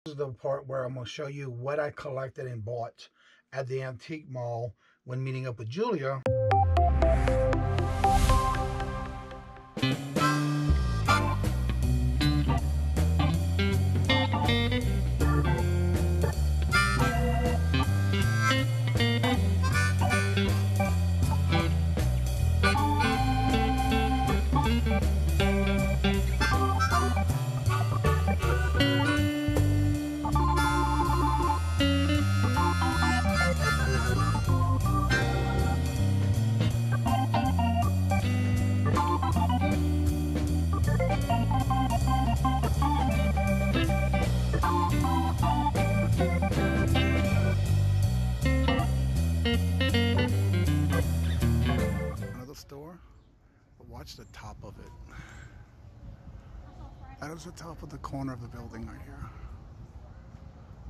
This is the part where I'm going to show you what I collected and bought at the antique mall when meeting up with Julia. Another store, but watch the top of it. That is the top of the corner of the building right here.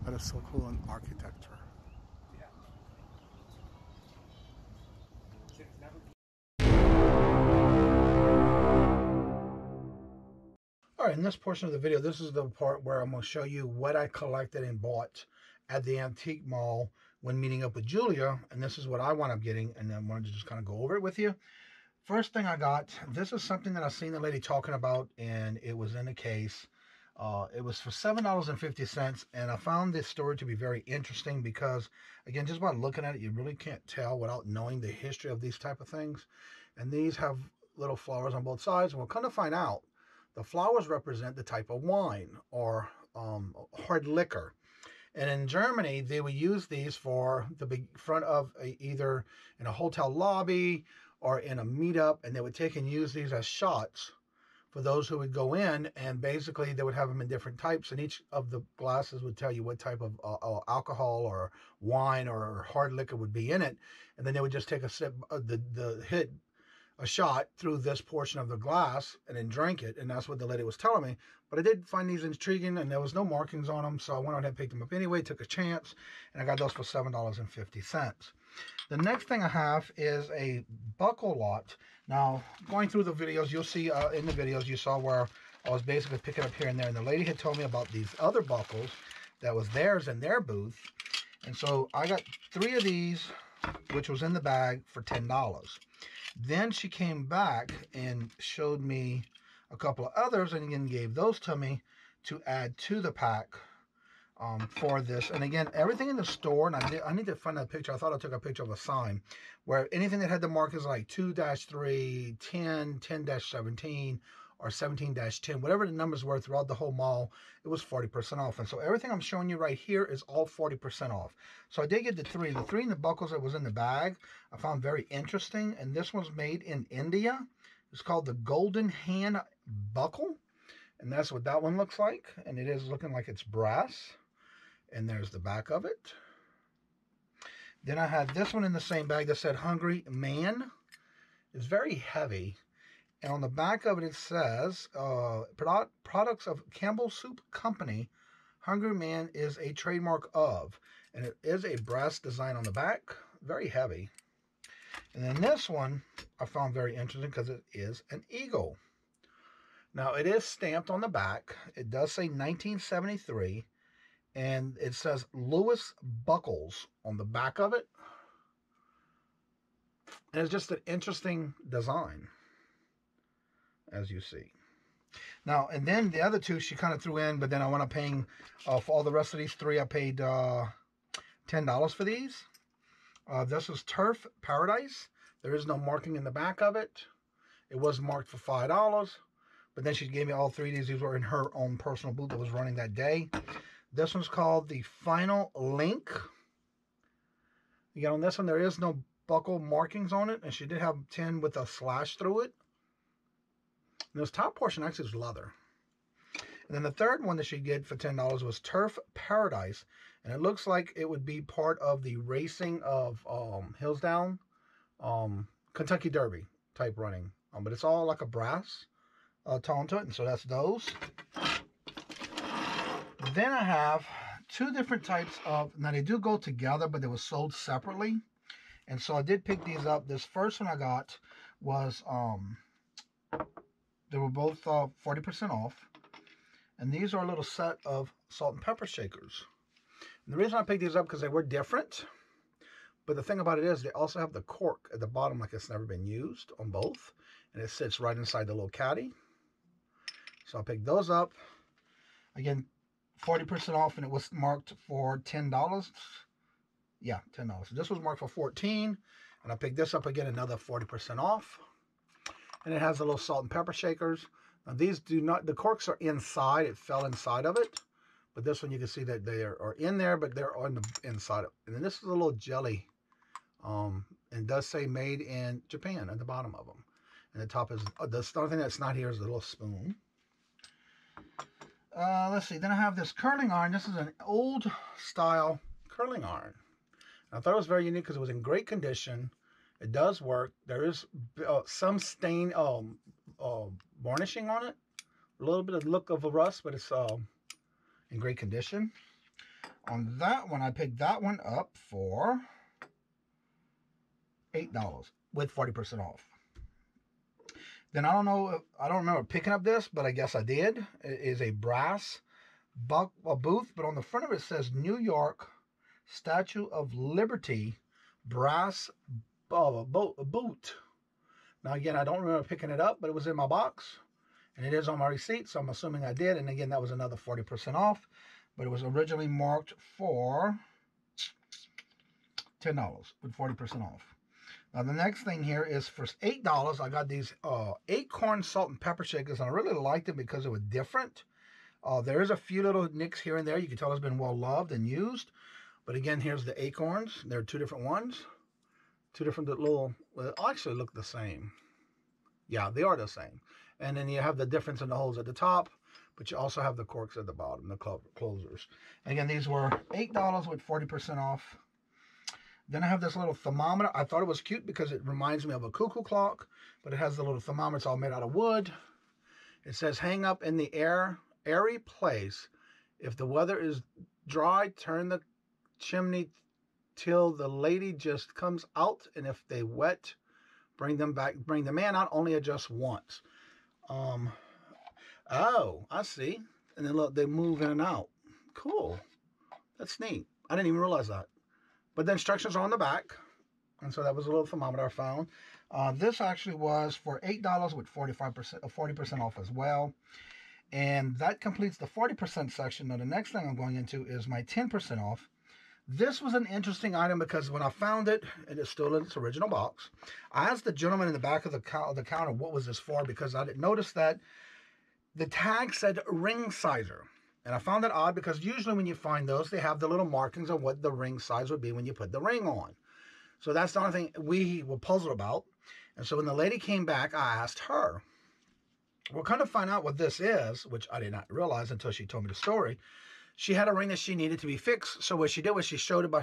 That is so cool in architecture. Alright, in this portion of the video, this is the part where I'm going to show you what I collected and bought at the antique mall when meeting up with Julia, and this is what I wound up getting, and I wanted to just kind of go over it with you. First thing I got, this is something that I've seen the lady talking about, and it was in a case. It was for $7.50, and I found this story to be very interesting because, again, just by looking at it, you really can't tell without knowing the history of these type of things. And these have little flowers on both sides, and we'll kind of find out. The flowers represent the type of wine or hard liquor. And in Germany, they would use these for the front of either in a hotel lobby or in a meetup, and they would take and use these as shots for those who would go in, and basically they would have them in different types, and each of the glasses would tell you what type of alcohol or wine or hard liquor would be in it, and then they would just take a sip, hit a shot through this portion of the glass and then drink it, and that's what the lady was telling me. But I did find these intriguing, and there was no markings on them, so I went ahead and picked them up anyway, took a chance, and I got those for $7.50. The next thing I have is a buckle lot. Now, going through the videos, you'll see in the videos you saw where I was basically picking up here and there, and the lady had told me about these other buckles that was theirs in their booth, and so I got 3 of these, which was in the bag, for $10. Then she came back and showed me a couple of others, and again gave those to me to add to the pack for this. And again, everything in the store, and I need to find that picture. I thought I took a picture of a sign where anything that had the markers like 2-3, 10, 10-17, or 17-10, whatever the numbers were throughout the whole mall, it was 40% off. And so everything I'm showing you right here is all 40% off. So I did get the 3. The 3 in the buckles that was in the bag, I found very interesting. And this one's made in India. It's called the Golden Hand Buckle. And that's what that one looks like. And it is looking like it's brass. And there's the back of it. Then I had this one in the same bag that said Hungry Man. It's very heavy. And on the back of it, it says, products of Campbell Soup Company, Hungry Man is a trademark of. And it is a brass design on the back. Very heavy. And then this one I found very interesting because it is an eagle. Now, it is stamped on the back. It does say 1973. And it says Lewis Buckles on the back of it. And it's just an interesting design, as you see. Now, and then the other 2 she kind of threw in, but then I wound up paying for all the rest of these 3. I paid $10 for these. This is Turf Paradise. There is no marking in the back of it. It was marked for $5, but then she gave me all 3 of these. These were in her own personal booth that was running that day. This one's called the Final Link. Again, on this one, there is no buckle markings on it, and she did have 10 with a slash through it. And this top portion actually is leather. And then the third one that she did for $10 was Turf Paradise. And it looks like it would be part of the racing of Hillsdown, Kentucky Derby type running. But it's all like a brass tone to it. And so that's those. Then I have 2 different types of, now they do go together, but they were sold separately. And so I did pick these up. This first one I got was, they were both 40% off. And these are a little set of salt and pepper shakers. And the reason I picked these up because they were different. But the thing about it is they also have the cork at the bottom like it's never been used on both. And it sits right inside the little caddy. So I picked those up. Again, 40% off, and it was marked for $10. Yeah, $10. So this was marked for $14. And I picked this up again, another 40% off. And it has the little salt and pepper shakers. Now these do not, the corks are inside. It fell inside of it. But this one you can see that they are in there, but they're on the inside. And then this is a little jelly. And it does say made in Japan at the bottom of them. And the top is, the only thing that's not here is the little spoon. Let's see. Then I have this curling iron. This is an old style curling iron. And I thought it was very unique because it was in great condition. It does work. There is some stain, varnishing on it. A little bit of look of a rust, but it's in great condition. On that one, I picked that one up for $8 with 40% off. Then I don't know, I don't remember picking up this, but I guess I did. It is a brass booth, but on the front of it says New York Statue of Liberty brass boot. Now again, I don't remember picking it up, but it was in my box, and it is on my receipt, so I'm assuming I did. And again, that was another 40% off, but it was originally marked for $10 with 40% off. Now the next thing here is for $8. I got these acorn salt and pepper shakers, and I really liked them because they were different. There is a few little nicks here and there. You can tell it's been well loved and used. But again, here's the acorns. There are two different ones. Two different little, well, they actually look the same. Yeah, they are the same. And then you have the difference in the holes at the top, but you also have the corks at the bottom, the closers. And again, these were $8 with 40% off. Then I have this little thermometer. I thought it was cute because it reminds me of a cuckoo clock, but it has the little thermometer. It's all made out of wood. It says, hang up in the airy place. If the weather is dry, turn the chimney till the lady just comes out. And if they wet, bring them back. Bring the man out. Only adjust once. Oh, I see. And then look, they move in and out. Cool. That's neat. I didn't even realize that. But the instructions are on the back. And so that was a little thermometer I found. This actually was for $8 with 40% off as well. And that completes the 40% section. Now the next thing I'm going into is my 10% off. This was an interesting item because when I found it, it is still in its original box. I asked the gentleman in the back of the counter what was this for, because I didn't notice that the tag said ring sizer. And I found that odd because usually when you find those, they have the little markings of what the ring size would be when you put the ring on. So that's the only thing we were puzzled about. And so when the lady came back, I asked her. We'll kind of find out what this is, which I did not realize until she told me the story. She had a ring that she needed to be fixed. So what she did was she showed it by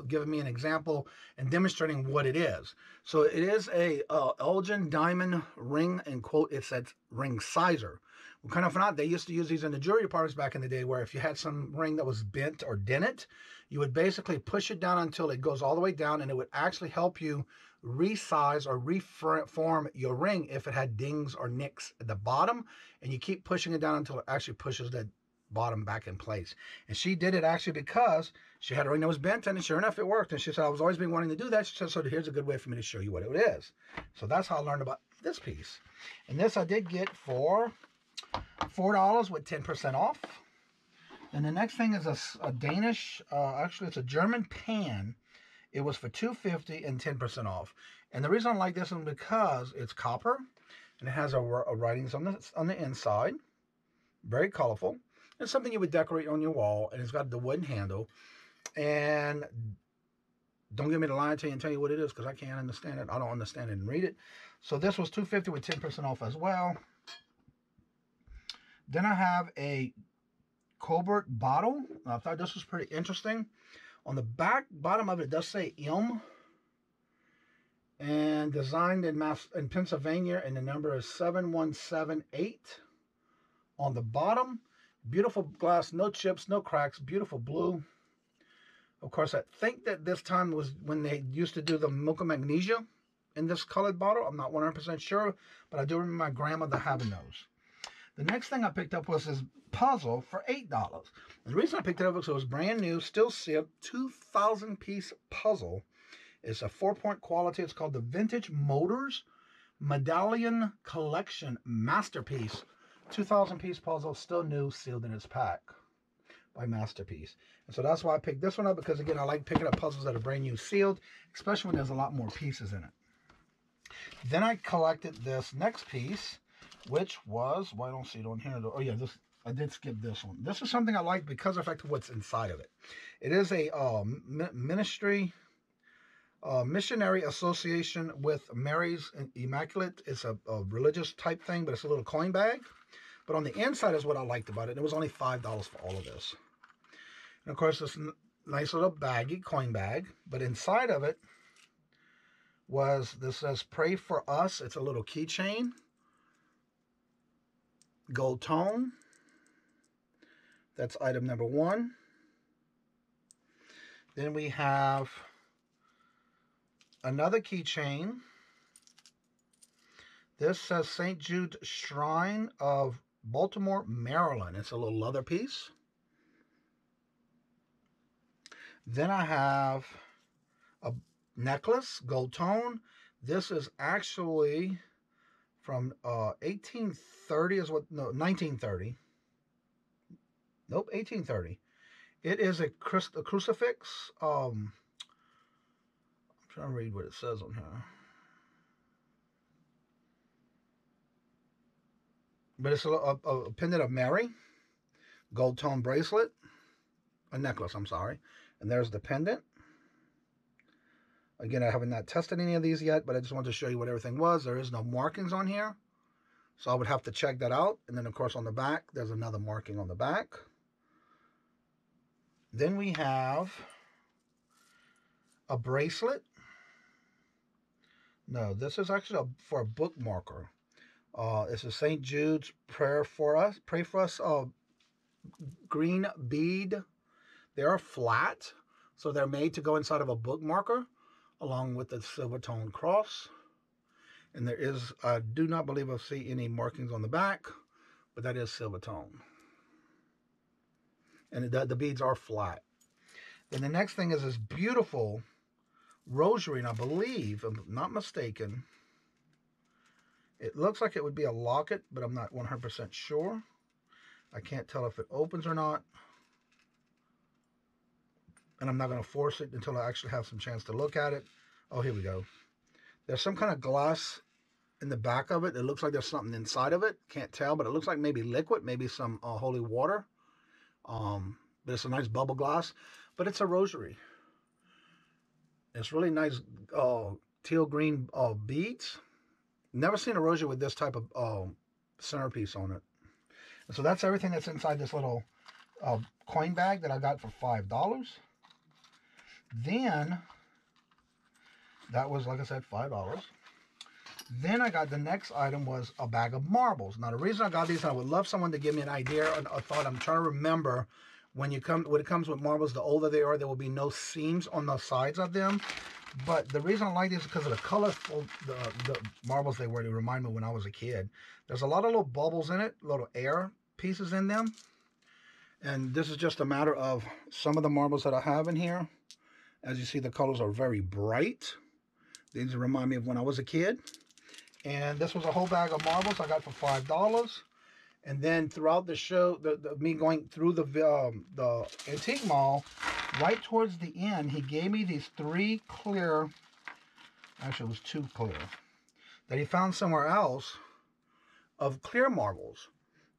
giving me an example and demonstrating what it is. So it is a Elgin diamond ring, and quote, it said ring sizer. We kind of found out they used to use these in the jewelry departments back in the day, where if you had some ring that was bent or dented, you would basically push it down until it goes all the way down, and it would actually help you resize or reform your ring if it had dings or nicks at the bottom, and you keep pushing it down until it actually pushes that bottom back in place. And she did it actually because she had a ring that was bent, and sure enough it worked. And she said, I was always been wanting to do that. She said, so here's a good way for me to show you what it is. So that's how I learned about this piece. And this I did get for $4 with 10% off. And the next thing is a Danish, actually it's a German pan. It was for $2.50 and 10% off. And the reason I like this one because it's copper, and it has a writings on the inside. Very colorful. It's something you would decorate on your wall, and it's got the wooden handle. And don't get me to lie to you and tell you what it is, because I can't understand it. I don't understand it and read it. So this was $2.50 with 10% off as well. Then I have a Colbert bottle. I thought this was pretty interesting. On the bottom of it does say M, and designed in Pennsylvania, and the number is 7178. On the bottom, beautiful glass, no chips, no cracks, beautiful blue. Of course, I think that this time was when they used to do the milk and magnesia in this colored bottle. I'm not 100% sure, but I do remember my grandmother having those. The next thing I picked up was this puzzle for $8. And the reason I picked it up was it was brand new, still sealed, 2,000-piece puzzle. It's a 4-point quality. It's called the Vintage Motors Medallion Collection Masterpiece. 2,000-piece puzzle, still new, sealed in its pack by Masterpiece. And so that's why I picked this one up, because again, I like picking up puzzles that are brand new sealed, especially when there's a lot more pieces in it. Then I collected this next piece, which was, well, I don't see it on here. Oh yeah, this, I did skip this one. This is something I like because of the fact of what's inside of it. It is a Missionary Association with Mary's Immaculate. It's a religious type thing, but it's a little coin bag. But on the inside is what I liked about it. It was only $5 for all of this. And of course, this nice little baggy coin bag. But inside of it was, this says, "Pray for Us." It's a little keychain. Gold tone. That's item number 1. Then we have another keychain. This says St. Jude Shrine of Baltimore, Maryland. It's a little leather piece. Then I have a necklace, gold tone. This is actually from 1830 is what, no, 1930. Nope, 1830. It is a crucifix. I'm trying to read what it says on here. But it's a pendant of Mary, gold tone bracelet, a necklace, I'm sorry. And there's the pendant. Again, I haven't tested any of these yet, but I just wanted to show you what everything was. There is no markings on here, so I would have to check that out. And then, of course, on the back, there's another marking on the back. Then we have a bracelet. No, this is actually for a bookmarker. It's a St. Jude's Pray for Us green bead. They are flat, so they're made to go inside of a bookmarker, along with the silver tone cross. And there is, I do not believe I see any markings on the back, but that is silver tone. And the beads are flat. Then the next thing is this beautiful rosary, and I believe, if I'm not mistaken, it looks like it would be a locket, but I'm not 100% sure. I can't tell if it opens or not. And I'm not going to force it until I actually have some chance to look at it. Oh, here we go. There's some kind of glass in the back of it. It looks like there's something inside of it. Can't tell, but it looks like maybe liquid, maybe some holy water. But it's a nice bubble glass. But it's a rosary. It's really nice teal green beads. Never seen a rosary with this type of centerpiece on it. And so that's everything that's inside this little coin bag that I got for $5. Then, that was, like I said, $5. Then I got the next item was a bag of marbles. Now, the reason I got these, I would love someone to give me an idea, a thought. I'm trying to remember when it comes with marbles, the older they are, there will be no seams on the sides of them. But the reason I like these is because of the colorful, the marbles they were. They remind me when I was a kid. There's a lot of little bubbles in it, little air pieces in them. And this is just a matter of some of the marbles that I have in here. As you see, the colors are very bright. These remind me of when I was a kid. And this was a whole bag of marbles I got for $5. And then throughout the show, me going through the antique mall, right towards the end, he gave me these 3 clear, actually it was 2 clear, that he found somewhere else of clear marbles.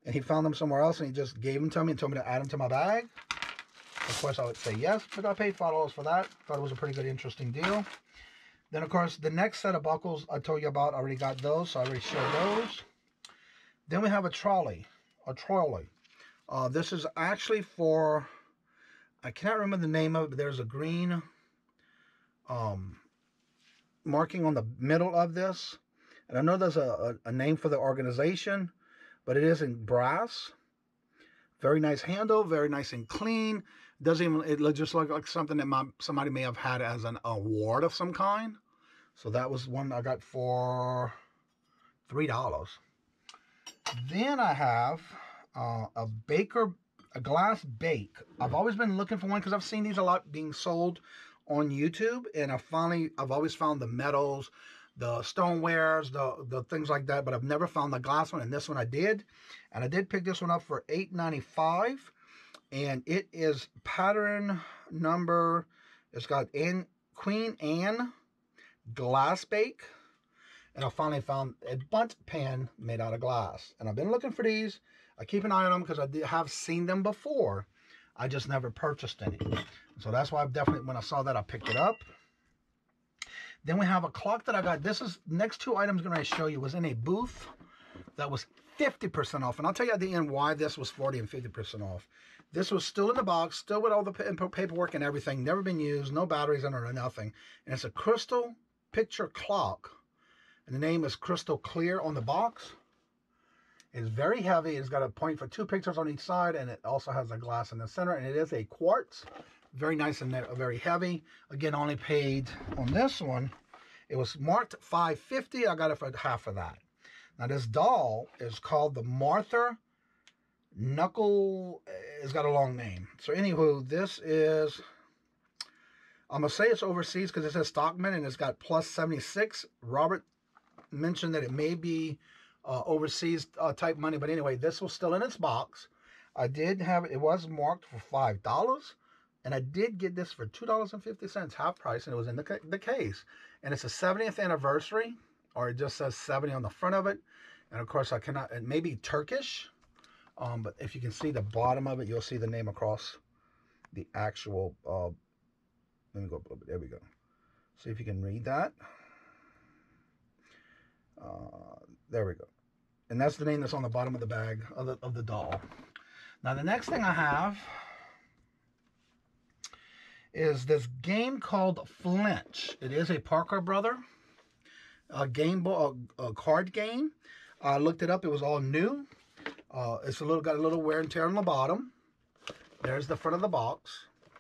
And he found them somewhere else, and he just gave them to me and told me to add them to my bag. Of course, I would say yes, but I paid $5 for that. Thought it was a pretty good, interesting deal. Then, of course, the next set of buckles I told you about, I already got those, so I already showed those. Then we have a trolley. This is actually for, I cannot remember the name of it, but there's a green marking on the middle of this. And I know there's a name for the organization, but it is in brass. Very nice handle, very nice and clean. It just looks like something that somebody may have had as an award of some kind. So that was one I got for $3. Then I have a glass bake. I've always been looking for one because I've seen these a lot being sold on YouTube, and I've always found the metals, the stonewares, the things like that, but I've never found the glass one, and this one I did. And I did pick this one up for $8.95, and it is pattern number, it's got Queen Anne glass bake. And I finally found a bundt pan made out of glass. And I've been looking for these. I keep an eye on them because I have seen them before. I just never purchased any. So that's why I've definitely, when I saw that, I picked it up. Then we have a clock that I got. This is, next two items I'm going to show you was in a booth that was 50% off. And I'll tell you at the end why this was 40 and 50% off. This was still in the box, still with all the paperwork and everything. Never been used, no batteries in it or nothing. And it's a crystal picture clock. And the name is Crystal Clear on the box. It's very heavy. It's got a point for 2 pictures on each side, and it also has a glass in the center. And it is a quartz. Very nice and very heavy. Again, only paid on this one. It was marked $5.50. I got it for half of that. Now, this doll is called the Martha Knuckle. It's got a long name. So, anywho, this is, I'm going to say it's overseas because it says Stockman, and it's got plus 76. Robert mentioned that it may be overseas type money, but anyway, this was still in its box. I did have it was marked for $5, and I did get this for $2.50, half price, and it was in the case. And it's a 70th anniversary, or it just says 70 on the front of it. And of course, I cannot, it may be Turkish, but if you can see the bottom of it, you'll see the name across the actual, let me go up a little bit, there we go. See if you can read that. There we go. And that's the name that's on the bottom of the bag of the doll. Now, the next thing I have is this game called Flinch. It is a Parker Brother card game. I looked it up. It was all new. It's got a little wear and tear on the bottom. There's the front of the box.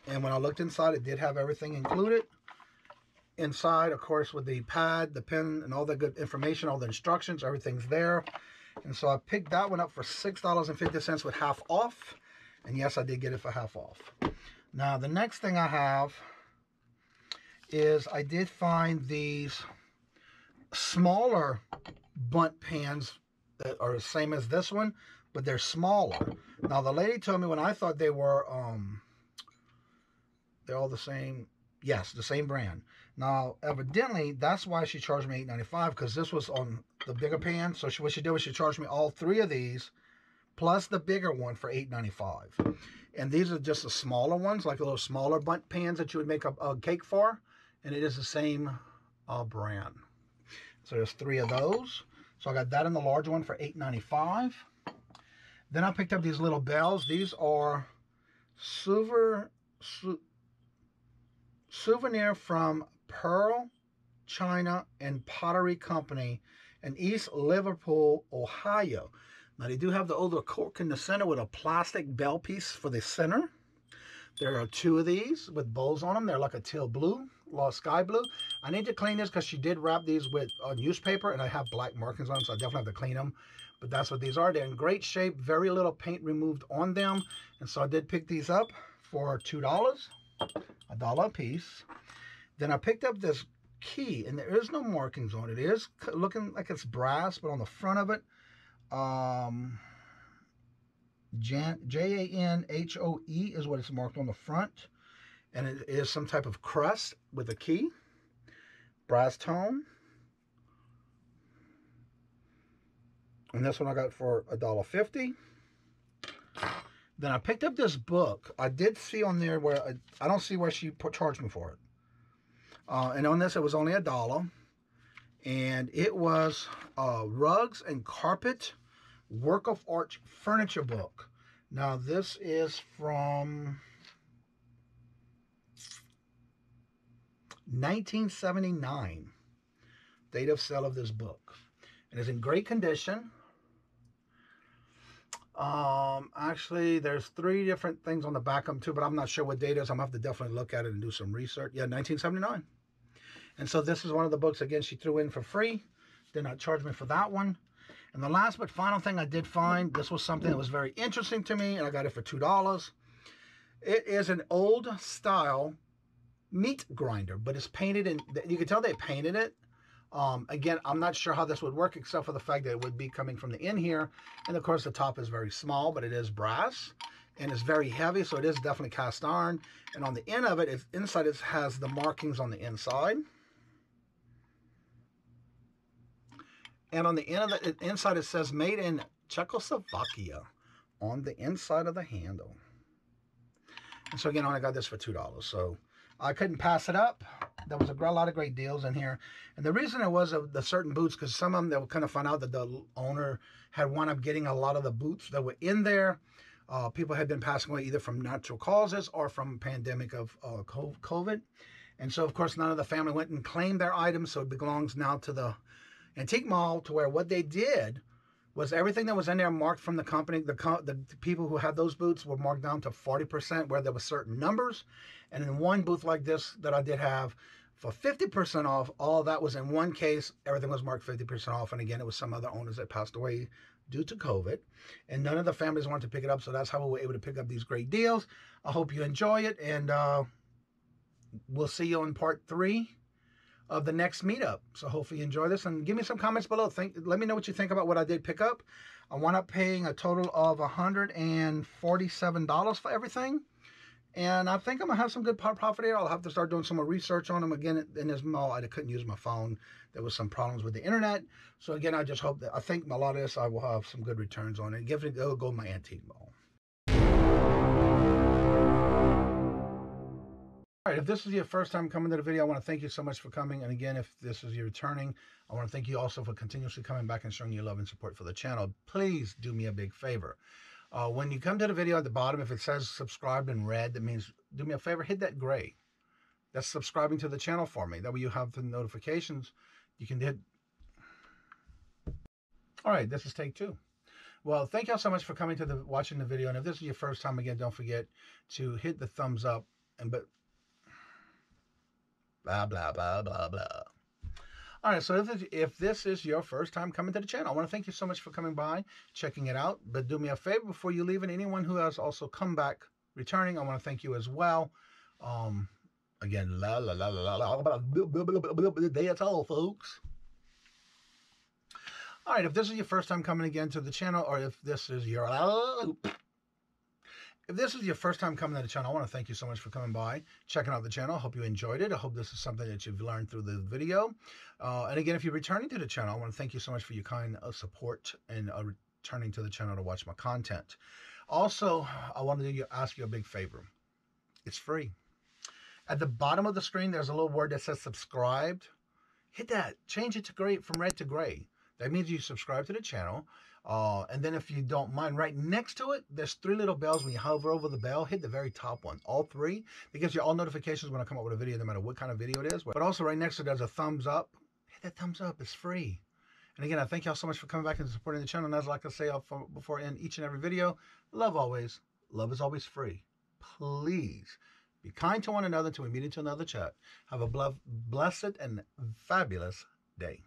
And when I looked inside, it did have everything included. Inside, of course, with the pad, the pen, and all the good information, all the instructions, everything's there. And so I picked that one up for $6.50 with half off. And yes, I did get it for half off. Now, the next thing I have is I did find these smaller bundt pans that are the same as this one, but they're smaller. Now, the lady told me when I thought they were, they're all the same. Yes, the same brand. Now, evidently, that's why she charged me $8.95, because this was on the bigger pan. So what she did was she charged me all 3 of these, plus the bigger one for $8.95. And these are just the smaller ones, like a little smaller bundt pans that you would make a cake for. And it is the same brand. So there's 3 of those. So I got that in the large one for $8.95. Then I picked up these little bells. These are souvenir from Pearl, China, and Pottery Company in East Liverpool, Ohio. Now, they do have the older cork in the center with a plastic bell piece for the center. There are 2 of these with bows on them. They're like a teal blue, sky blue. I need to clean this because she did wrap these with newspaper, and I have black markings on them, so I definitely have to clean them. But that's what these are. They're in great shape, very little paint removed on them. And so I did pick these up for $2, $1 a piece. Then I picked up this key, and there is no markings on it. It is looking like it's brass, but on the front of it, J-A-N-H-O-E is what it's marked on the front. And it is some type of crest with a key. Brass tone. And this one I got for $1.50. Then I picked up this book. I did see on there where, I don't see where she charged me for it. And on this, it was only $1. And it was Rugs and Carpet Work of Art Furniture Book. Now, this is from 1979. Date of sale of this book. And it's in great condition. Actually, there's 3 different things on the back of them too, but I'm not sure what date it is. I'm going to have to definitely look at it and do some research. Yeah, 1979. And so this is one of the books, again, she threw in for free. Did not charge me for that one. And the last but final thing I did find, this was something that was very interesting to me, and I got it for $2. It is an old style meat grinder, but it's painted in, you can tell they painted it. Again, I'm not sure how this would work, except for the fact that it would be coming from the end here. And of course, the top is very small, but it is brass and it's very heavy. So it is definitely cast iron. And on the end of it, inside it has the markings on the inside. And on the end of the inside, it says made in Czechoslovakia on the inside of the handle. And so again, I only got this for $2. So I couldn't pass it up. There was a lot of great deals in here. And the reason it was the certain boots, because some of them, they would kind of find out that the owner had wound up getting a lot of the boots that were in there. People had been passing away either from natural causes or from pandemic of COVID. And so, of course, none of the family went and claimed their items. So it belongs now to the antique mall, to where what they did was everything that was in there marked from the company. The people who had those boots were marked down to 40%, where there were certain numbers. And in one booth like this that I did have for 50% off, all that was in one case. Everything was marked 50% off. And again, it was some other owners that passed away due to COVID. And none of the families wanted to pick it up. So that's how we were able to pick up these great deals. I hope you enjoy it. And we'll see you on part 3 of the next meetup. So hopefully you enjoy this, and give me some comments below. Let me know what you think about what I did pick up. I wound up paying a total of $147 for everything. And I think I'm gonna have some good profit here. I'll have to start doing some more research on them. Again, in this mall, I couldn't use my phone. There was some problems with the internet. So again, I just hope that, I think a lot of this, I will have some good returns on it. Give it, it'll go to my antique mall. All right, if this is your first time coming to the video, I want to thank you so much for coming. And again, if this is your returning, I want to thank you also for continuously coming back and showing your love and support for the channel. Please do me a big favor. When you come to the video at the bottom, if it says subscribed in red, that means do me a favor, hit that gray. That's subscribing to the channel for me. That way you have the notifications. You can hit. All right, this is take 2. Well, thank y'all so much for coming to watching the video. And if this is your first time, again, don't forget to hit the thumbs up and blah, blah, blah, blah, blah. All right, so if this is your first time coming to the channel, I want to thank you so much for coming by, checking it out. But do me a favor before you leave, and anyone who has also come back returning, I want to thank you as well. Again, that's all, folks. All right, if this is your first time coming again to the channel, or if this is your first time coming to the channel, I want to thank you so much for coming by, checking out the channel. I hope you enjoyed it. I hope this is something that you've learned through the video. And again, if you're returning to the channel, I want to thank you so much for your kind support and returning to the channel to watch my content. Also, I wanted to ask you a big favor. It's free. At the bottom of the screen, there's a little word that says subscribed. Hit that. Change it to gray, from red to gray. That means you subscribe to the channel. And then if you don't mind, right next to it, there's 3 little bells. When you hover over the bell, hit the very top one, all 3. That gives you all notifications when I come up with a video, no matter what kind of video it is. But also right next to it, there's a thumbs up. Hit that thumbs up, it's free. And again, I thank y'all so much for coming back and supporting the channel. And as like I say before in each and every video, love always. Love is always free. Please be kind to one another until we meet into another chat. Have a blessed and fabulous day.